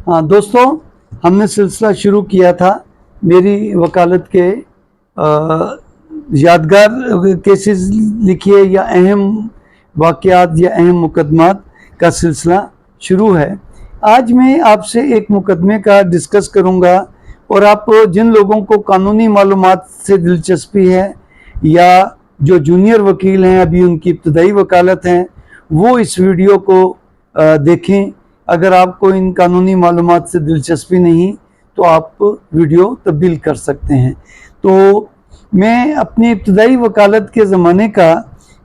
हाँ दोस्तों, हमने सिलसिला शुरू किया था मेरी वकालत के यादगार केसेस लिखिए या अहम वाक़यात या अहम मुकदमात का सिलसिला शुरू है। आज मैं आपसे एक मुकदमे का डिस्कस करूंगा और आप जिन लोगों को कानूनी मालूमात से दिलचस्पी है या जो जूनियर वकील हैं, अभी उनकी इब्तदाई वकालत हैं, वो इस वीडियो को देखें। अगर आपको इन कानूनी मालूमात से दिलचस्पी नहीं तो आप वीडियो तब्दील कर सकते हैं। तो मैं अपनी इब्तदाई वकालत के ज़माने का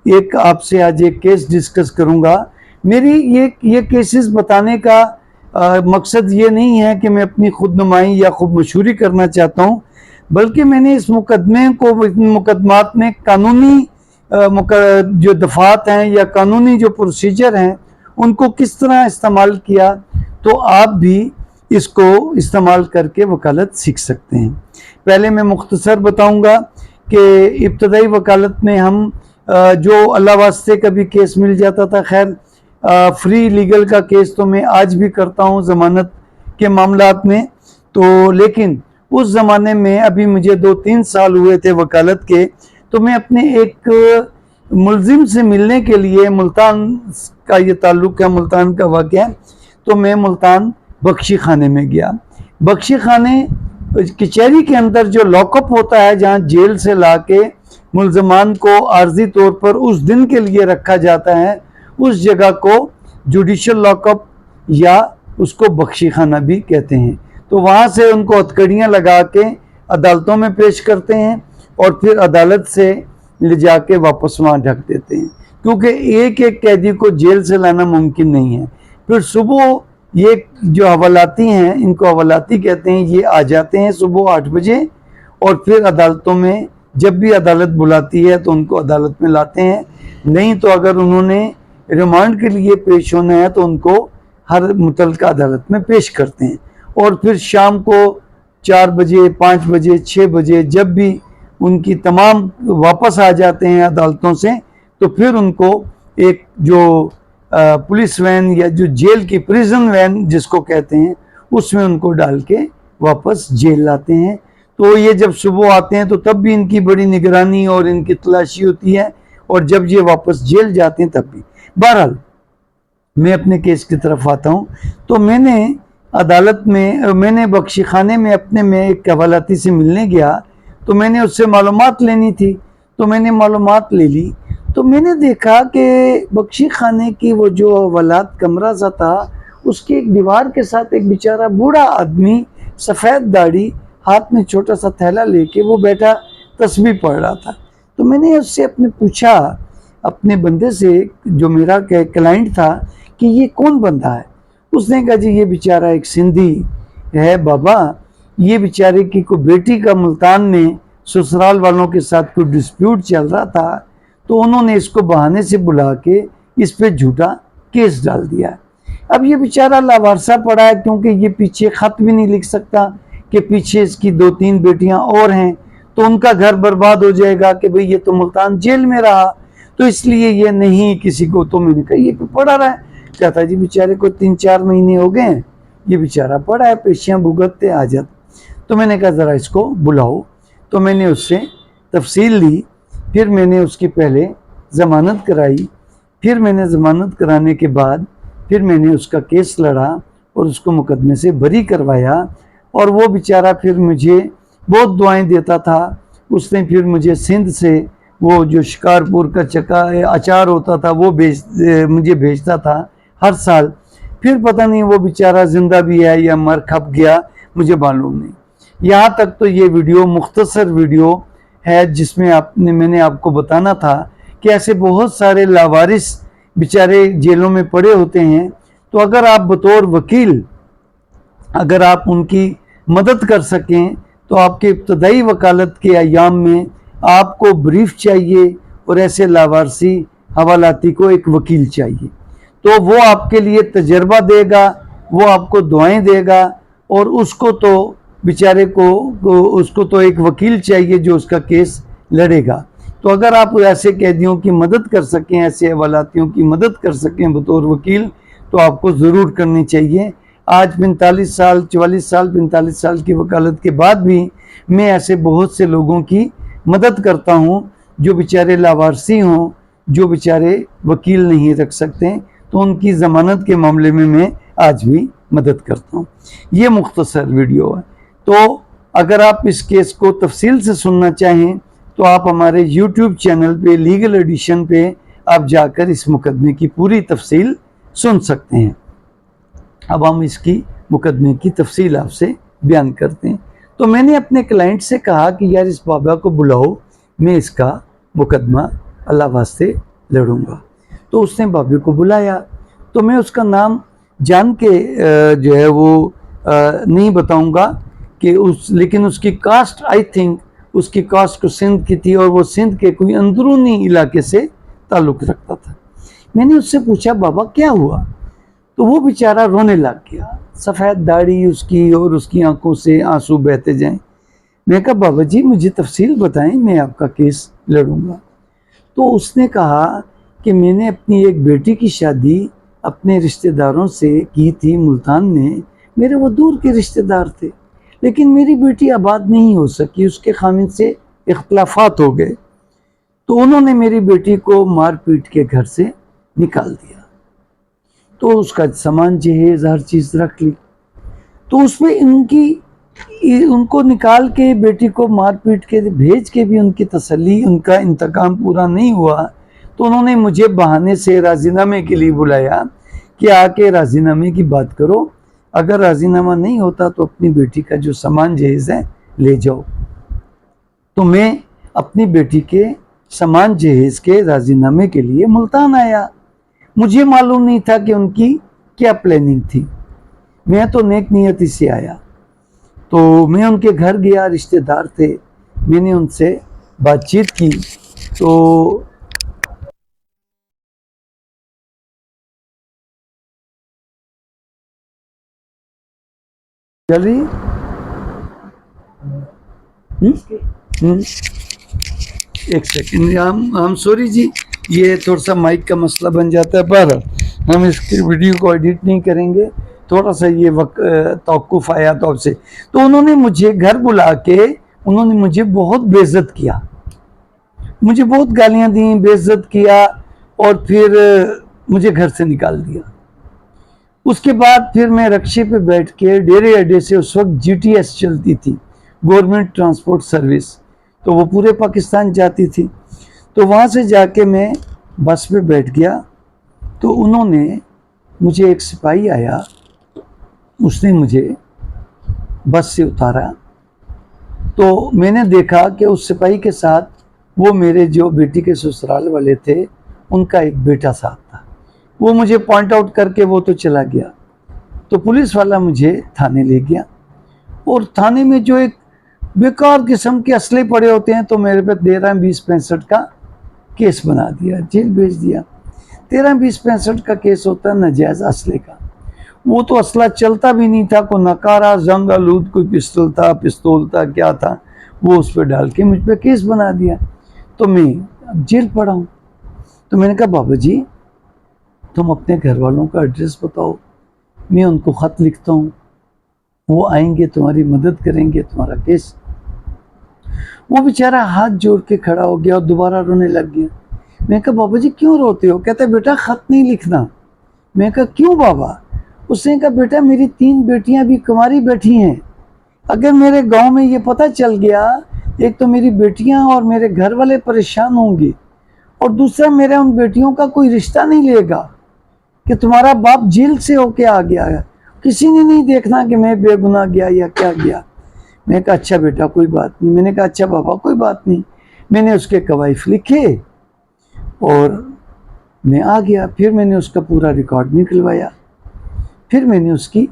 एक आपसे आज एक केस डिस्कस करूंगा। मेरी ये केसेस बताने का मकसद ये नहीं है कि मैं अपनी खुद नुमाई या खुद मशहूरी करना चाहता हूँ, बल्कि मैंने इस मुकदमे को मुकदमात में कानूनी जो दफात हैं या कानूनी जो प्रोसीजर हैं उनको किस तरह इस्तेमाल किया, तो आप भी इसको इस्तेमाल करके वकालत सीख सकते हैं। पहले मैं मुख्तसर बताऊंगा कि इब्तदाई वकालत में हम जो अल्लाह वास्ते कभी केस मिल जाता था, खैर फ्री लीगल का केस तो मैं आज भी करता हूँ ज़मानत के मामलात में, तो लेकिन उस ज़माने में अभी मुझे 2-3 साल हुए थे वकालत के, तो मैं अपने एक मुलजिम से मिलने के लिए, मुल्तान का ये ताल्लुक़ है, मुल्तान का वाक़या, तो मैं मुल्तान बख्शी खाने में गया। बख्शी खाने कचहरी के अंदर जो लॉकअप होता है, जहाँ जेल से ला के मुलजमान को आर्जी तौर पर उस दिन के लिए रखा जाता है, उस जगह को जुडिशल लॉकअप या उसको बख्शी खाना भी कहते हैं। तो वहाँ से उनको हथकड़ियाँ लगा के अदालतों में पेश करते हैं और फिर अदालत से ले जाके वापस वहाँ ढक देते हैं, क्योंकि एक एक कैदी को जेल से लाना मुमकिन नहीं है। फिर सुबह ये जो हवालाती हैं, इनको हवालाती कहते हैं, ये आ जाते हैं सुबह 8 बजे और फिर अदालतों में जब भी अदालत बुलाती है तो उनको अदालत में लाते हैं। नहीं तो अगर उन्होंने रिमांड के लिए पेश होना है तो उनको हर मुतल्लिका अदालत में पेश करते हैं। और फिर शाम को 4 बजे, 5 बजे, 6 बजे जब भी उनकी तमाम वापस आ जाते हैं अदालतों से, तो फिर उनको एक जो पुलिस वैन या जो जेल की प्रिजन वैन जिसको कहते हैं, उसमें उनको डाल के वापस जेल लाते हैं। तो ये जब सुबह आते हैं तो तब भी इनकी बड़ी निगरानी और इनकी तलाशी होती है, और जब ये वापस जेल जाते हैं तब भी। बहरहाल मैं अपने केस की तरफ आता हूँ। तो मैंने अदालत में, मैंने बख्शी खाने में अपने में एक हवालाती से मिलने गया, तो मैंने उससे मालूमात लेनी थी, तो मैंने मालूमात ले ली। तो मैंने देखा कि बख्शी खाने की वो जो हवालात कमरा सा था, उसकी एक दीवार के साथ एक बेचारा बूढ़ा आदमी, सफ़ेद दाढ़ी, हाथ में छोटा सा थैला लेके वो बैठा तस्बीह पढ़ रहा था। तो मैंने उससे अपने पूछा, अपने बंदे से जो मेरा क्लाइंट था, कि ये कौन बंदा है। उसने कहा जी ये बेचारा एक सिंधी है बाबा, ये बेचारे की कोई बेटी का मुल्तान में ससुराल वालों के साथ कोई डिस्प्यूट चल रहा था, तो उन्होंने इसको बहाने से बुला के इस पे झूठा केस डाल दिया। अब ये बेचारा लावारसा पड़ा है, क्योंकि ये पीछे खत भी नहीं लिख सकता कि पीछे इसकी 2-3 बेटियां और हैं, तो उनका घर बर्बाद हो जाएगा कि भाई ये तो मुल्तान जेल में रहा, तो इसलिए ये नहीं किसी को। तो मैंने कहा ये तो पड़ा रहा है। कहता जी बेचारे को 3-4 महीने हो गए, ये बेचारा पड़ा है, पेशियाँ भुगतते आ जाता। तो मैंने कहा ज़रा इसको बुलाओ। तो मैंने उससे तफसील ली, फिर मैंने उसकी पहले ज़मानत कराई, फिर मैंने ज़मानत कराने के बाद फिर मैंने उसका केस लड़ा और उसको मुकदमे से बरी करवाया। और वो बेचारा फिर मुझे बहुत दुआएं देता था। उसने फिर मुझे सिंध से वो जो शिकारपुर का चक्का अचार होता था वो मुझे भेजता था हर साल। फिर पता नहीं वो बेचारा ज़िंदा भी है या मर खप गया, मुझे मालूम नहीं। यहाँ तक तो ये वीडियो मुख्तसर वीडियो है, जिसमें मैंने आपको बताना था कि ऐसे बहुत सारे लावारिस बेचारे जेलों में पड़े होते हैं। तो अगर आप बतौर वकील अगर आप उनकी मदद कर सकें, तो आपके इब्तदाई वकालत के अयाम में आपको ब्रीफ चाहिए और ऐसे लावारसी हवालाती को एक वकील चाहिए। तो वो आपके लिए तजर्बा देगा, वो आपको दुआएं देगा, और उसको तो बेचारे को उसको तो एक वकील चाहिए जो उसका केस लड़ेगा। तो अगर आप ऐसे कैदियों की मदद कर सकें, ऐसे हवालातियों की मदद कर सकें बतौर वकील, तो आपको ज़रूर करनी चाहिए। آج 45 سال 44 سال 45 سال کی وکالت کے بعد بھی میں ایسے بہت سے لوگوں کی مدد کرتا ہوں جو بیچارے لاوارثی ہوں، جو بیچارے وکیل نہیں رکھ سکتے، تو ان کی ضمانت کے معاملے میں میں آج بھی مدد کرتا ہوں۔ یہ مختصر ویڈیو ہے، تو اگر آپ اس کیس کو تفصیل سے سننا چاہیں تو آپ ہمارے یوٹیوب چینل پہ لیگل ایڈیشن پہ آپ جا کر اس مقدمے کی پوری تفصیل سن سکتے ہیں۔ اب ہم اس کی مقدمے کی تفصیل آپ سے بیان کرتے ہیں۔ تو میں نے اپنے کلائنٹ سے کہا کہ یار اس بابا کو بلاؤ، میں اس کا مقدمہ اللہ واسطے لڑوں گا۔ تو اس نے بابے کو بلایا، تو میں اس کا نام جان کے جو ہے وہ نہیں بتاؤں گا کہ لیکن اس کی کاسٹ آئی تھنک اس کی کاسٹ کو سندھ کی تھی، اور وہ سندھ کے کوئی اندرونی علاقے سے تعلق رکھتا تھا۔ میں نے اس سے پوچھا بابا کیا ہوا؟ تو وہ بیچارہ رونے لگ گیا، سفید داڑھی اس کی اور اس کی آنکھوں سے آنسو بہتے جائیں۔ میں کہا بابا جی مجھے تفصیل بتائیں، میں آپ کا کیس لڑوں گا۔ تو اس نے کہا کہ میں نے اپنی ایک بیٹی کی شادی اپنے رشتہ داروں سے کی تھی ملتان میں، میرے وہ دور کے رشتہ دار تھے، لیکن میری بیٹی آباد نہیں ہو سکی، اس کے خاوند سے اختلافات ہو گئے، تو انہوں نے میری بیٹی کو مار پیٹ کے گھر سے نکال دیا۔ تو اس کا سامان جہیز ہر چیز رکھ لی، تو اس میں ان کو نکال کے بیٹی کو مار پیٹ کے بھیج کے بھی ان کی تسلی، ان کا انتقام پورا نہیں ہوا، تو انہوں نے مجھے بہانے سے راضی نامے کے لیے بلایا کہ آ کے راضی نامے کی بات کرو، اگر راضی نامہ نہیں ہوتا تو اپنی بیٹی کا جو سامان جہیز ہے لے جاؤ۔ تو میں اپنی بیٹی کے سامان جہیز کے راضی نامے کے لیے ملتان آیا۔ مجھے معلوم نہیں تھا کہ ان کی کیا پلاننگ تھی، میں تو نیک نیتی سے آیا۔ تو میں ان کے گھر گیا، رشتہ دار تھے، میں نے ان سے بات چیت کی، تو چل رہی ایک سیکنڈ، ہم سوری جی، یہ تھوڑا سا مائک کا مسئلہ بن جاتا ہے، پر ہم اس کی ویڈیو کو ایڈٹ نہیں کریں گے، تھوڑا سا یہ توقف آیا تو اب سے۔ تو انہوں نے مجھے گھر بلا کے انہوں نے مجھے بہت بے عزت کیا، مجھے بہت گالیاں دیں، بے عزت کیا، اور پھر مجھے گھر سے نکال دیا۔ اس کے بعد پھر میں رکشے پہ بیٹھ کے ڈیرے اڈے سے، اس وقت جی ٹی ایس چلتی تھی، گورنمنٹ ٹرانسپورٹ سروس، تو وہ پورے پاکستان جاتی تھی، تو وہاں سے جا کے میں بس پہ بیٹھ گیا۔ تو انہوں نے مجھے، ایک سپاہی آیا، اس نے مجھے بس سے اتارا، تو میں نے دیکھا کہ اس سپاہی کے ساتھ وہ میرے جو بیٹی کے سسرال والے تھے ان کا ایک بیٹا ساتھ تھا۔ وہ مجھے پوائنٹ آؤٹ کر کے وہ تو چلا گیا، تو پولیس والا مجھے تھانے لے گیا، اور تھانے میں جو ایک بیکار قسم کے اسلحے پڑے ہوتے ہیں، تو میرے پہ 13-20-65 کا کیس بنا دیا، جیل بھیج دیا۔ 13-20-65 کا کیس ہوتا ہے ناجائز اسلحے کا، وہ تو اسلحہ چلتا بھی نہیں تھا، کوئی نکارا زنگ آلود کوئی پستول تھا، پستول تھا، کیا تھا، وہ اس پہ ڈال کے مجھ پہ کیس بنا دیا، تو میں اب جیل پڑا ہوں۔ تو میں نے کہا بابا جی تم اپنے گھر والوں کا ایڈریس بتاؤ، میں ان کو خط لکھتا ہوں، وہ آئیں گے، تمہاری مدد کریں گے، تمہارا کیس۔ وہ بیچارہ ہاتھ جوڑ کے کھڑا ہو گیا اور دوبارہ رونے لگ گیا۔ میں کہا بابا جی کیوں روتے ہو؟ کہتا ہے بیٹا خط نہیں لکھنا۔ میں کہا کیوں بابا؟ اس نے کہا بیٹا میری 3 بیٹیاں بھی کنواری بیٹھی ہیں، اگر میرے گاؤں میں یہ پتہ چل گیا، ایک تو میری بیٹیاں اور میرے گھر والے پریشان ہوں گے، اور دوسرا میرا ان بیٹیوں کا کوئی رشتہ نہیں لے گا کہ تمہارا باپ جیل سے ہو کے آ گیا ہے، کسی نے نہیں دیکھنا کہ میں بے گناہ گیا یا کیا گیا۔ میں نے کہا اچھا بیٹا کوئی بات نہیں۔ میں نے کہا اچھا بابا کوئی بات نہیں۔ میں نے اس کے کوائف لکھے اور میں آ گیا۔ پھر میں نے اس کا پورا ریکارڈ نکلوایا، پھر میں نے اس کی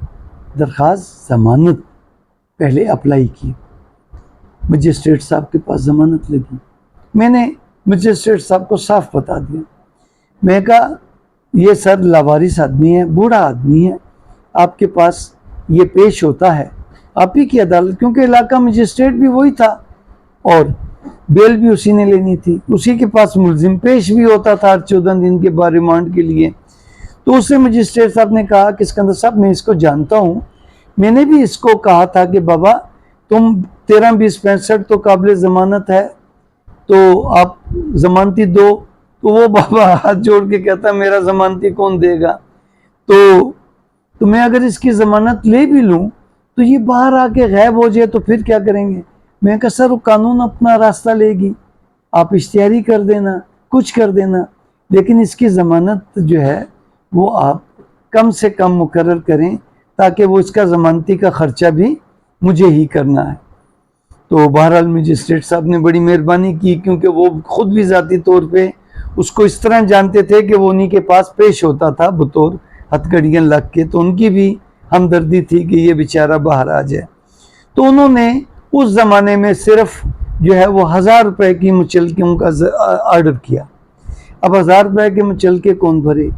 درخواست ضمانت پہلے اپلائی کی، مجسٹریٹ صاحب کے پاس ضمانت لگی۔ میں نے مجسٹریٹ صاحب کو صاف بتا دیا، میں کہا یہ سر لاوارث آدمی ہے، بوڑھا آدمی ہے، آپ کے پاس یہ پیش ہوتا ہے، آپ ہی کی عدالت، کیونکہ علاقہ مجسٹریٹ بھی وہی تھا اور بیل بھی اسی نے لینی تھی، اسی کے پاس ملزم پیش بھی ہوتا تھا ہر 14 دن کے بعد ریمانڈ کے لیے۔ تو اس سے مجسٹریٹ صاحب نے کہا کہ اسکندر صاحب میں اس کو جانتا ہوں، میں نے بھی اس کو کہا تھا کہ بابا تم 13-20-65 تو قابل ضمانت ہے، تو آپ ضمانتی دو. تو وہ بابا ہاتھ جوڑ کے کہتا میرا ضمانتی کون دے گا، تو میں اگر اس کی ضمانت لے بھی لوں تو یہ باہر آ کے غائب ہو جائے تو پھر کیا کریں گے. میں کہا سر قانون اپنا راستہ لے گی، آپ اشتہاری کر دینا، کچھ کر دینا، لیکن اس کی ضمانت جو ہے وہ آپ کم سے کم مقرر کریں تاکہ وہ اس کا ضمانتی کا خرچہ بھی مجھے ہی کرنا ہے. تو بہرحال مجسٹریٹ صاحب نے بڑی مہربانی کی، کیونکہ وہ خود بھی ذاتی طور پہ اس کو اس طرح جانتے تھے کہ وہ انہی کے پاس پیش ہوتا تھا بطور ہتھ کڑیاں لگ کے، تو ان کی بھی ہمدردی تھی کہ یہ بیچارہ باہر آ جائے. تو انہوں نے اس زمانے میں صرف جو ہے وہ 1000 روپے کی مچلکیوں کا آرڈر کیا. اب 1000 روپے کے مچلکے کون بھرے؟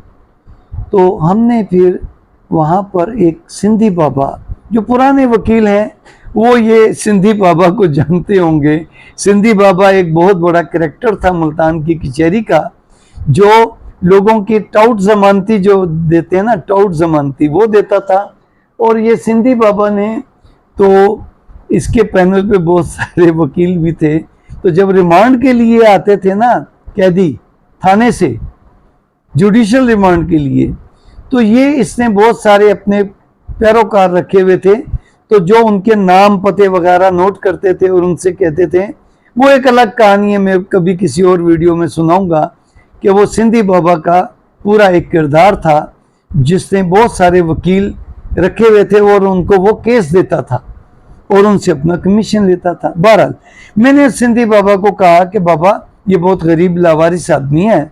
تو ہم نے پھر وہاں پر ایک سندھی بابا جو پرانے وکیل ہیں، وہ یہ سندھی بابا کو جانتے ہوں گے. سندھی بابا ایک بہت بڑا کریکٹر تھا ملتان کی کچہری کا، جو لوگوں کی ٹاؤٹ ضمانتی جو دیتے ہیں نا، ٹاؤٹ ضمانتی وہ دیتا تھا. اور یہ سندھی بابا نے تو اس کے پینل پہ بہت سارے وکیل بھی تھے. تو جب ریمانڈ کے لیے آتے تھے نا قیدی تھانے سے جوڈیشل ریمانڈ کے لیے، تو یہ اس نے بہت سارے اپنے پیروکار رکھے ہوئے تھے، تو جو ان کے نام پتے وغیرہ نوٹ کرتے تھے اور ان سے کہتے تھے. وہ ایک الگ کہانی ہے، میں کبھی کسی اور ویڈیو میں سناؤں گا کہ وہ سندھی بابا کا پورا ایک کردار تھا جس نے بہت سارے وکیل رکھے ہوئے تھے اور ان کو وہ کیس دیتا تھا اور ان سے اپنا کمیشن لیتا تھا. بہرحال میں نے سندھی بابا کو کہا کہ بابا یہ بہت غریب لاوارث آدمی ہے،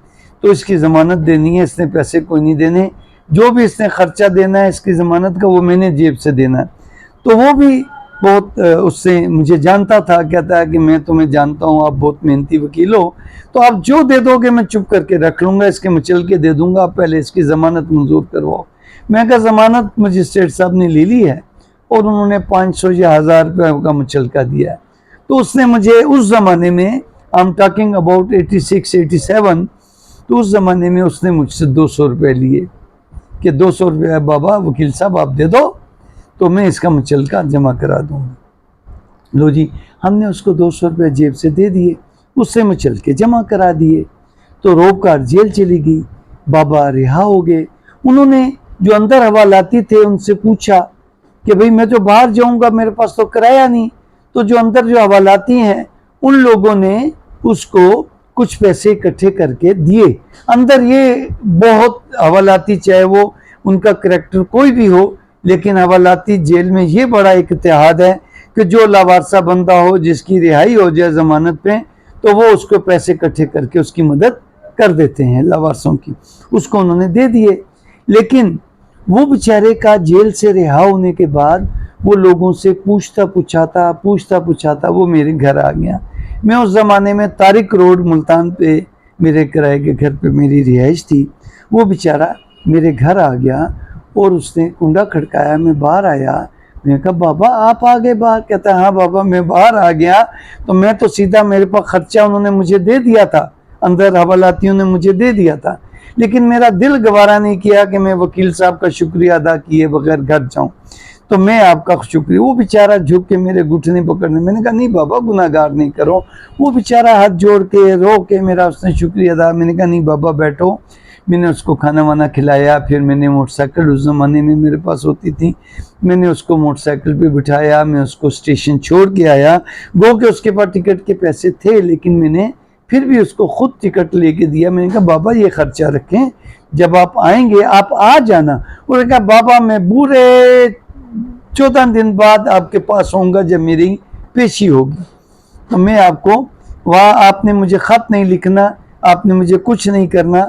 تو اس کی ضمانت دینی ہے، اس نے پیسے کوئی نہیں دینے، جو بھی اس نے خرچہ دینا ہے اس کی ضمانت کا وہ میں نے جیب سے دینا ہے. تو وہ بھی بہت اس سے مجھے جانتا تھا، کہتا ہے کہ میں تمہیں جانتا ہوں، آپ بہت محنتی وکیل ہو، تو آپ جو دے دو گے میں چپ کر کے رکھ لوں گا، اس کے مچلکے دے دوں گا، آپ پہلے اس کی ضمانت منظور کرواؤ. میں کہا ضمانت مجسٹریٹ صاحب نے لے لی ہے اور انہوں نے 500 یا 1000 روپے کا مچلکہ دیا ہے. تو اس نے مجھے اس زمانے میں I'm talking about 86-87، تو اس زمانے میں اس نے مجھ سے 200 روپے لیے کہ 200 روپے بابا وکیل صاحب آپ دے دو تو میں اس کا مچلکہ جمع کرا دوں گا. لو جی، ہم نے اس کو 200 روپے جیب سے دے دیے، اس سے مچلکے جمع کرا دیے. تو روبکار جیل چلی گئی، بابا رہا ہو گئے. انہوں نے جو اندر حوالاتی تھے ان سے پوچھا کہ بھئی میں تو باہر جاؤں گا، میرے پاس تو کرایہ نہیں. تو جو اندر جو حوالاتی ہیں ان لوگوں نے اس کو کچھ پیسے اکٹھے کر کے دیے. اندر یہ بہت حوالاتی، چاہے وہ ان کا کریکٹر کوئی بھی ہو، لیکن حوالاتی جیل میں یہ بڑا ایک اتحاد ہے کہ جو لاوارثہ بندہ ہو جس کی رہائی ہو جائے ضمانت پہ، تو وہ اس کو پیسے اکٹھے کر کے اس کی مدد کر دیتے ہیں لاوارثوں کی. اس کو انہوں نے دے دیے. لیکن وہ بیچارے کا جیل سے رہا ہونے کے بعد وہ لوگوں سے پوچھتا پوچھاتا وہ میرے گھر آ گیا. میں اس زمانے میں طارق روڈ ملتان پہ میرے کرائے کے گھر پہ میری رہائش تھی. وہ بیچارہ میرے گھر آ گیا اور اس نے کنڈا کھڑکایا. میں باہر آیا، میں نے کہا بابا آپ آ گئے باہر؟ کہتا ہے ہاں بابا میں باہر آ گیا. تو میں تو سیدھا، میرے پاس خرچہ انہوں نے مجھے دے دیا تھا، اندر حوالاتیوں نے مجھے دے دیا تھا، لیکن میرا دل گوارا نہیں کیا کہ میں وکیل صاحب کا شکریہ ادا کیے بغیر گھر جاؤں. تو میں آپ کا شکریہ. وہ بیچارہ جھک کے میرے گھٹنے پکڑنے، میں نے کہا نہیں بابا گناہ گار نہیں کرو. وہ بیچارہ ہاتھ جوڑ کے رو کے میرا اس نے شکریہ ادا. میں نے کہا نہیں بابا بیٹھو. میں نے اس کو کھانا وانا کھلایا. پھر میں نے موٹر سائیکل اس زمانے میں میرے پاس ہوتی تھی، میں نے اس کو موٹر سائیکل پہ بٹھایا. میں اس کو اسٹیشن چھوڑ کے آیا. گو کہ اس کے پاس ٹکٹ کے پیسے تھے، لیکن میں نے پھر بھی اس کو خود ٹکٹ لے کے دیا. میں نے کہا بابا یہ خرچہ رکھیں، جب آپ آئیں گے آپ آ جانا. انہوں نے کہا بابا میں بورے 14 دن بعد آپ کے پاس ہوں گا جب میری پیشی ہوگی. تو میں آپ کو وہاں، آپ نے مجھے خط نہیں لکھنا، آپ نے مجھے کچھ نہیں کرنا،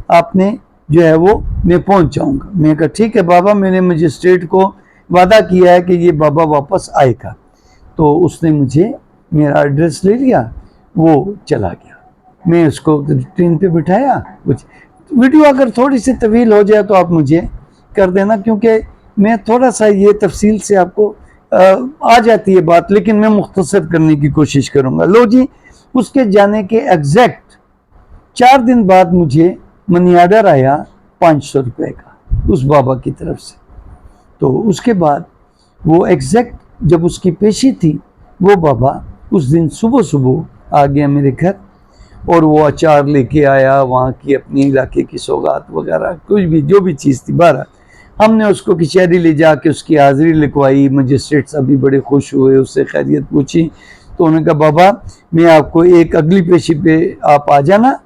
آپ نے جو ہے وہ میں پہنچ جاؤں گا. میں نے کہا ٹھیک ہے بابا، میں نے مجسٹریٹ کو وعدہ کیا ہے کہ یہ بابا واپس آئے گا. تو اس نے مجھے میرا ایڈریس لے لیا، وہ چلا گیا. میں اس کو ٹرین پہ بٹھایا. کچھ ویڈیو اگر تھوڑی سی طویل ہو جائے تو آپ مجھے کر دینا، کیونکہ میں تھوڑا سا یہ تفصیل سے آپ کو آ جاتی ہے بات، لیکن میں مختصر کرنے کی کوشش کروں گا. لو جی، اس کے جانے کے ایگزیکٹ 4 دن بعد مجھے منی آرڈر آیا 500 रुपए का उस बाबा की तरफ से। तो उसके बाद वो एग्जैक्ट जब उसकी पेशी थी, वो बाबा उस दिन सुबह सुबह आ गया मेरे घर और वो अचार लेके आया, वहाँ की अपनी इलाके की सौगात वगैरह कुछ भी जो भी चीज़ थी। बारह हमने उसको कचहरी ले जाके उसकी हाज़िरी लिखवाई। मजिस्ट्रेट साहब भी बड़े खुश हुए, उससे खैरियत पूछी। तो उन्होंने कहा बाबा मैं आपको एक अगली पेशी पे आप आ जाना,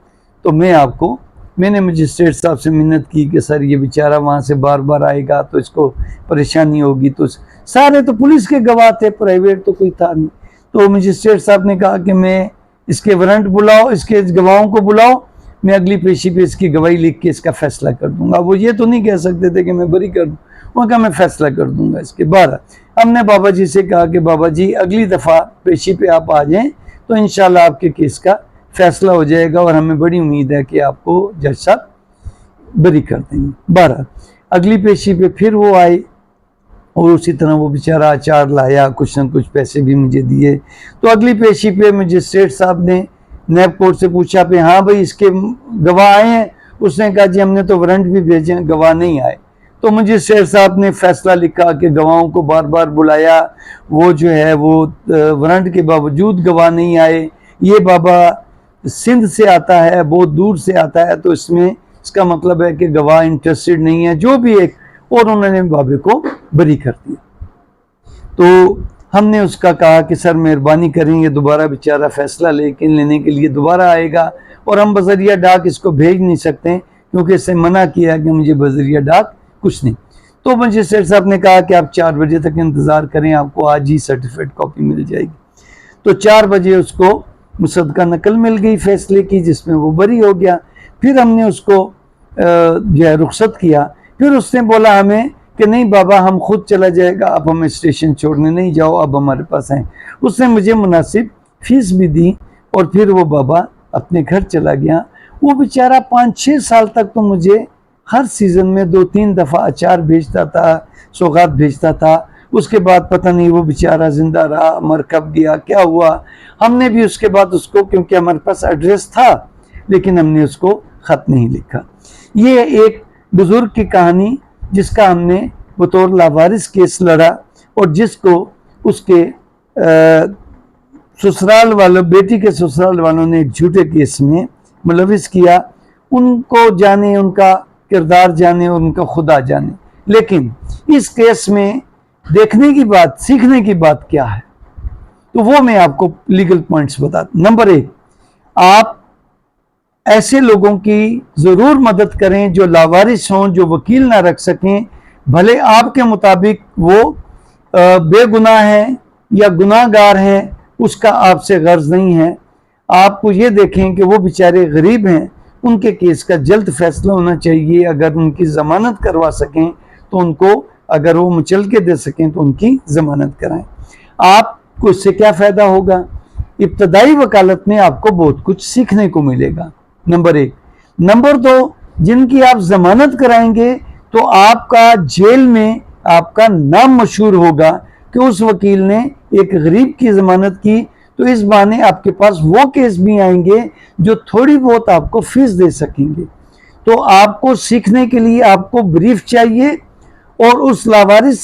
तो मैंने मजिस्ट्रेट साहब से मिन्नत की कि सर ये बेचारा वहाँ से बार बार आएगा तो इसको परेशानी होगी। तो सारे तो पुलिस के गवाह थे, प्राइवेट तो कोई था नहीं। तो मजिस्ट्रेट साहब ने कहा कि मैं इसके वारंट बुलाओ, इसके गवाहों को बुलाओ, मैं अगली पेशी पे इसकी गवाही लिख के इसका फैसला कर दूंगा। वो ये तो नहीं कह सकते थे कि मैं बरी कर दूँ, उन्होंने कहा मैं फैसला कर दूंगा इसके। 12 हमने बाबा जी से कहा कि बाबा जी अगली दफ़ा पेशी पे आप आ जाएं तो इंशाल्लाह आपके केस का फैसला हो जाएगा और हमें बड़ी उम्मीद है कि आपको जज साहब बरी कर देंगे। 12 अगली पेशी पे फिर वो आए और उसी तरह वो बेचारा अचार लाया, कुछ न कुछ पैसे भी मुझे दिए। तो अगली पेशी पे मजिस्ट्रेट साहब ने नैब कोर्ट से पूछा पे हाँ भाई इसके गवाह आए हैं? उसने कहा जी हमने तो वारंट भी भेजे हैं, गवाह नहीं आए। तो मजिस्ट्रेट साहब ने फैसला लिखा कि गवाहों को बार बार बुलाया, वो जो है वो वारंट के बावजूद गवाह नहीं आए। ये बाबा सिंध से आता है, बहुत दूर से आता है, तो इसका मतलब है कि गवाह इंटरेस्टेड नहीं है, जो भी एक, और उन्होंने बाबे को बरी कर दिया। तो हमने उसका कहा कि सर मेहरबानी करेंगे, दोबारा बेचारा फैसला लेने के लिए दोबारा आएगा और हम बजरिया डाक इसको भेज नहीं सकते क्योंकि इससे मना किया है कि मुझे बजरिया डाक कुछ नहीं। तो मजिस्ट्रेट साहब ने कहा कि आप 4 बजे तक इंतज़ार करें, आपको आज ही सर्टिफिकेट कॉपी मिल जाएगी। तो 4 बजे उसको मुसद्दका नकल मिल गई फैसले की, जिसमें वो बरी हो गया। फिर हमने उसको जो है रुखसत किया। फिर उसने बोला हमें कि नहीं बाबा हम खुद चला जाएगा, अब हमें स्टेशन छोड़ने नहीं जाओ, अब हमारे पास हैं। उसने मुझे मुनासिब फीस भी दी और फिर वो बाबा अपने घर चला गया। वो बेचारा 5-6 साल तक तो मुझे हर सीज़न में 2-3 दफ़ा अचार भेजता था, सौगात भेजता था। उसके बाद पता नहीं वो बेचारा जिंदा रहा, मर कब गया, क्या हुआ। हमने भी उसके बाद उसको, क्योंकि हमारे पास एड्रेस था, लेकिन हमने उसको ख़त नहीं लिखा। ये एक बुज़ुर्ग की कहानी जिसका हमने बतौर लावारिस केस लड़ा और जिसको उसके ससुराल वालों, बेटी के ससुराल वालों ने एक झूठे केस में मुलविस किया। उनको जाने, उनका किरदार जाने और उनका खुदा जाने। लेकिन इस केस में देखने की बात, सीखने की बात क्या है, तो वो मैं आपको लीगल पॉइंट्स बताता। नंबर 1, आप ऐसे लोगों की ज़रूर मदद करें जो लावारिस हों, जो वकील ना रख सकें। भले आपके मुताबिक वो बेगुनाह हैं या गुनाहगार हैं, उसका आपसे गर्ज नहीं है। आपको ये देखें कि वो बेचारे गरीब हैं, उनके केस का जल्द फैसला होना चाहिए। अगर उनकी ज़मानत करवा सकें तो उनको, अगर वो मुचल के दे सकें तो उनकी ज़मानत कराएं। आपको इससे क्या फ़ायदा होगा? इब्तदाई वकालत में आपको बहुत कुछ सीखने को मिलेगा, नंबर 1। नंबर 2, जिनकी आप ज़मानत कराएंगे तो आपका जेल में आपका नाम मशहूर होगा कि उस वकील ने एक गरीब की ज़मानत की। तो इस बहाने आपके पास वो केस भी आएंगे जो थोड़ी बहुत आपको फीस दे सकेंगे। तो आपको सीखने के लिए आपको ब्रीफ चाहिए और उस लावारिस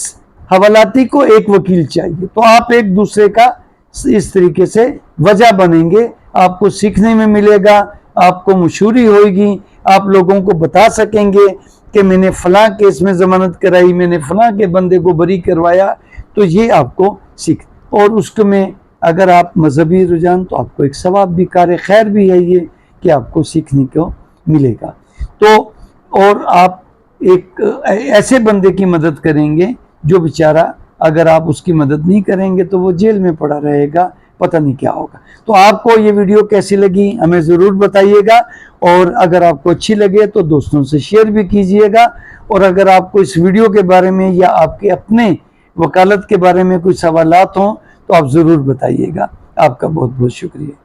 हवालाती को एक वकील चाहिए। तो आप एक दूसरे का इस तरीके से वजह बनेंगे, आपको सीखने में मिलेगा, आपको मशहूरी होगी, आप लोगों को बता सकेंगे कि मैंने फलां केस में ज़मानत कराई, मैंने फलां के बंदे को बरी करवाया। तो ये आपको सीख, और उसके में अगर आप मजहबी रुझान, तो आपको एक सवाब भी, कार खैर भी है ये कि आपको सीखने को मिलेगा। तो और आप एक ऐसे बंदे की मदद करेंगे जो बेचारा, अगर आप उसकी मदद नहीं करेंगे तो वो जेल में पड़ा रहेगा, पता नहीं क्या होगा। तो आपको ये वीडियो कैसी लगी हमें ज़रूर बताइएगा, और अगर आपको अच्छी लगे तो दोस्तों से शेयर भी कीजिएगा। और अगर आपको इस वीडियो के बारे में या आपके अपने वकालत के बारे में कुछ सवालात हों तो आप ज़रूर बताइएगा। आपका बहुत बहुत शुक्रिया।